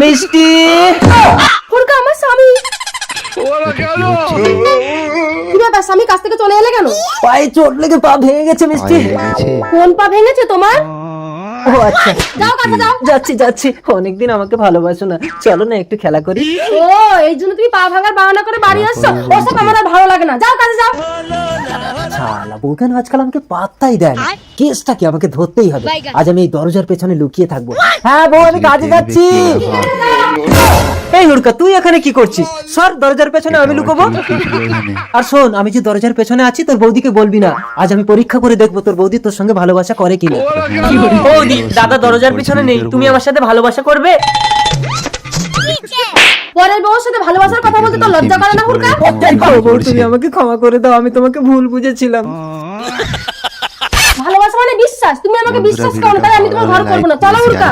মিষ্টি। হুড়কা আমার স্বামী। কি ব্যাপার স্বামী কাছ থেকে চলে এলে কেন? পায়ে চোট লেগে পা ভেঙে গেছে মিষ্টি। কোন পা ভেঙেছে তোমার? ও আচ্ছা, যাও কাছে যাও। যাচ্ছি। অনেকদিন আমাকে ভালোবাসো না, চলো না একটু খেলা করি। ও এই জন্য তুমি পা ভাঙার বাহানা করে বাড়ি আসছো? ওসব আমার আর ভালো লাগে না, যাও কাছে যাও। শালা বউ কেন আজকাল আমাকে পাত্তাই দেয় না। কেসটা কি, আমাকে ধরতেই হবে। আজ আমি এই দরজার পেছনে লুকিয়ে থাকবো। হ্যাঁ বউ, আমি কাজে যাচ্ছি। এই হুড়কা, তুই এখানে কি করছিস? সর, দরজার পেছনে আমি লুকোবো। আর শোন, আমি যে দরজার পেছনে আছি তোর বৌদিকে বলবি না। আজ আমি পরীক্ষা করে দেখবো তোর বৌদি তোর সঙ্গে ভালোবাসা করে কিনা। বৌদি, দাদা দরজার পেছনে নেই, তুমি আমার সাথে ভালোবাসা করবে? পরের বউর সাথে ভালোবাসার কথা বলতে তোর লজ্জা করে না হুড়কা? বউ, তুমি আমাকে ক্ষমা করে দাও, আমি তোমাকে ভুল বুঝেছিলাম। ভালোবাসা মানে বিশ্বাস, তুমি আমাকে বিশ্বাস করো না, তাই আমি তোমার ঘর করবো না। চলো হুড়কা।